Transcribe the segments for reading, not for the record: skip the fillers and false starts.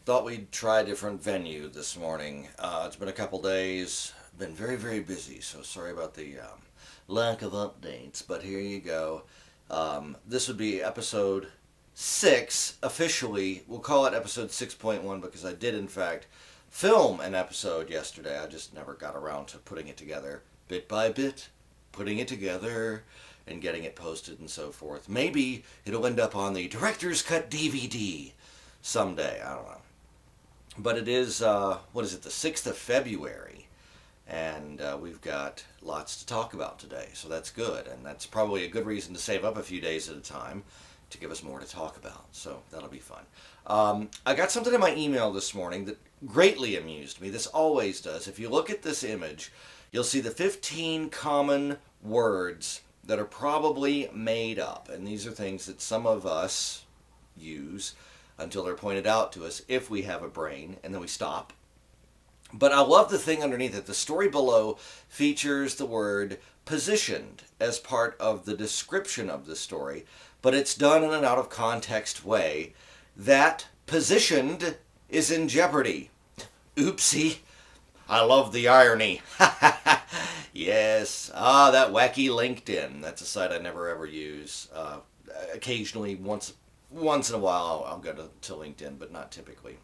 Thought we'd try a different venue this morning. It's been a couple days. Been very, very busy, so sorry about the lack of updates, but here you go. This would be episode 6, officially. We'll call it episode 6.1 because I did, in fact, film an episode yesterday. I just never got around to putting it together bit by bit, putting it together, and getting it posted and so forth. Maybe it'll end up on the Director's Cut DVD someday. I don't know. But it is, what is it, the 6th of February, and we've got lots to talk about today, so that's good, and that's probably a good reason to save up a few days at a time to give us more to talk about, so that'll be fun. I got something in my email this morning that greatly amused me. This always does. If you look at this image, you'll see the 15 common words that are probably made up, and these are things that some of us use until they're pointed out to us if we have a brain, and then we stop. But I love the thing underneath it. The story below features the word positioned as part of the description of the story, but it's done in an out of context way. That positioned is in jeopardy. Oopsie. I love the irony. Yes. That wacky LinkedIn. That's a site I never ever use. Occasionally, once in a while, I'll go to LinkedIn, but not typically.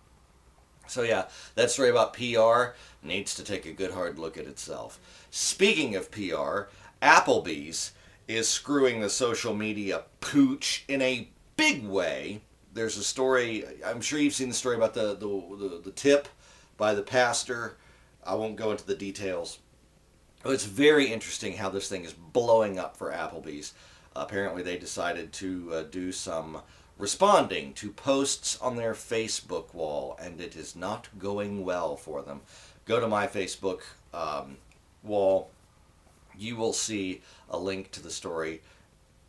So yeah, that story about PR needs to take a good hard look at itself. Speaking of PR, Applebee's is screwing the social media pooch in a big way. There's a story, I'm sure you've seen the story about the tip by the pastor. I won't go into the details. It's very interesting how this thing is blowing up for Applebee's. Apparently they decided to do some responding to posts on their Facebook wall, and it is not going well for them. Go to my Facebook wall. You will see a link to the story.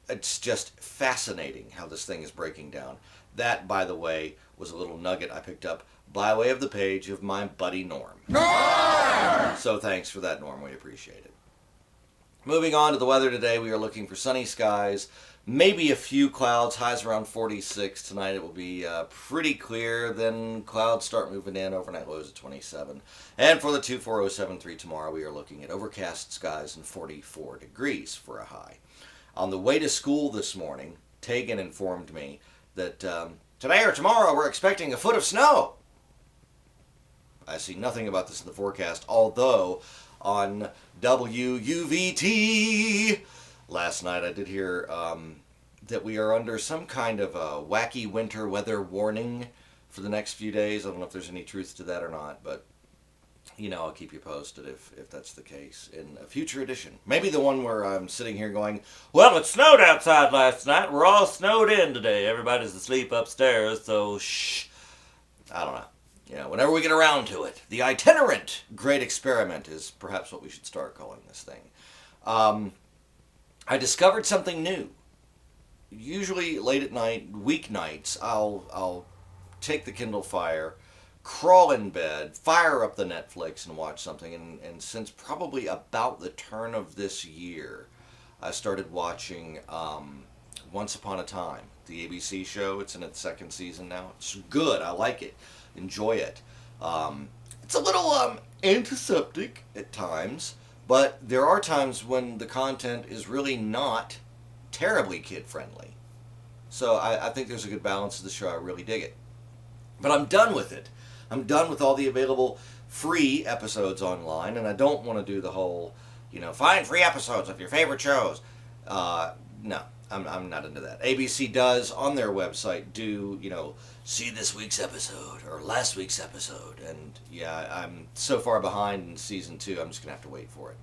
It's just fascinating how this thing is breaking down. That, by the way, was a little nugget I picked up by way of the page of my buddy Norm. Norm! So thanks for that, Norm. We appreciate it. Moving on to the weather today, we are looking for sunny skies, maybe a few clouds, highs around 46. Tonight it will be pretty clear, then clouds start moving in, overnight lows at 27. And for the 24073 tomorrow, we are looking at overcast skies and 44 degrees for a high. On the way to school this morning, Tegan informed me that today or tomorrow we're expecting a foot of snow. I see nothing about this in the forecast, although on WUVT last night I did hear that we are under some kind of a wacky winter weather warning for the next few days. I don't know if there's any truth to that or not, but I'll keep you posted if that's the case in a future edition. Maybe the one where I'm sitting here going, well, it snowed outside last night. We're all snowed in today. Everybody's asleep upstairs, so shh. I don't know. Whenever we get around to it. The itinerant great experiment is perhaps what we should start calling this thing. I discovered something new. Usually late at night, weeknights, I'll take the Kindle Fire, crawl in bed, fire up the Netflix and watch something. And since probably about the turn of this year, I started watching Once Upon a Time, the ABC show. It's in its second season now. It's good. I like it. Enjoy it. It's a little antiseptic at times, but there are times when the content is really not terribly kid-friendly. So I think there's a good balance to the show. I really dig it. But I'm done with it. I'm done with all the available free episodes online, and I don't want to do the whole, find free episodes of your favorite shows. No, I'm not into that. ABC does, on their website, do, see this week's episode or last week's episode. And yeah, I'm so far behind in season 2, I'm just going to have to wait for it.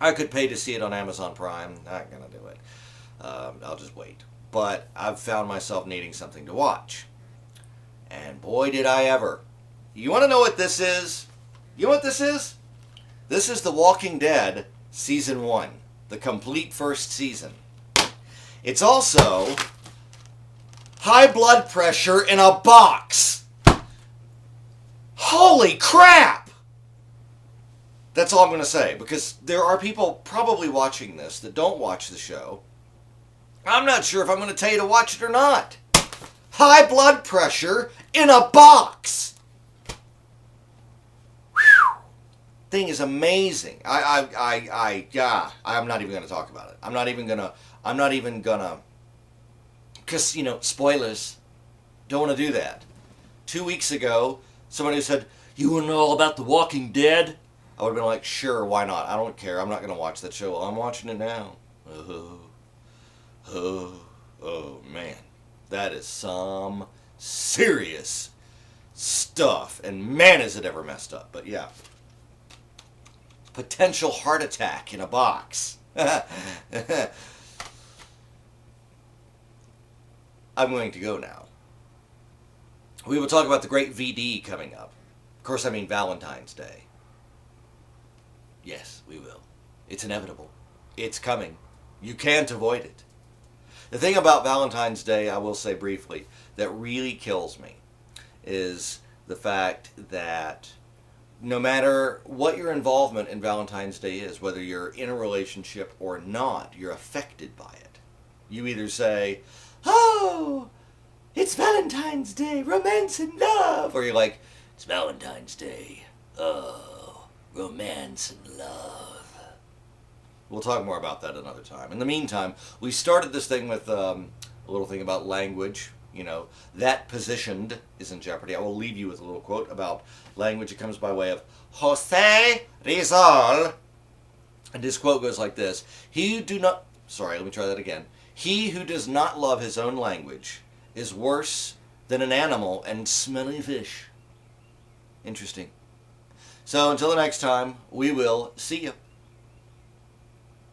I could pay to see it on Amazon Prime. Not going to do it. I'll just wait. But I've found myself needing something to watch. And boy, did I ever. You want to know what this is? You know what this is? This is The Walking Dead Season 1. The complete first season. It's also high blood pressure in a box. Holy crap! That's all I'm going to say, because there are people probably watching this that don't watch the show. I'm not sure if I'm going to tell you to watch it or not. high blood pressure in a box. Whew. Thing is amazing. I'm not even gonna talk about it. I'm not even gonna, because, spoilers. Don't want to do that. 2 weeks ago, somebody said, "You want to know all about The Walking Dead?" I would have been like, sure, why not? I don't care. I'm not going to watch that show. Well, I'm watching it now. Oh, man. That is some serious stuff. And man, is it ever messed up. But yeah. Potential heart attack in a box. I'm going to go now. We will talk about the great VD coming up. Of course, I mean Valentine's Day. Yes, we will. It's inevitable. It's coming. You can't avoid it. The thing about Valentine's Day, I will say briefly, that really kills me is the fact that no matter what your involvement in Valentine's Day is, whether you're in a relationship or not, you're affected by it. You either say, "Oh, it's Valentine's Day, romance and love," or you're like, "It's Valentine's Day, oh, romance and love." We'll talk more about that another time. In the meantime, we started this thing with a little thing about language. That positioned is in jeopardy. I will leave you with a little quote about language. It comes by way of Jose Rizal. And his quote goes like this. He who does not love his own language is worse than an animal and smelly fish. Interesting. So until the next time, we will see you.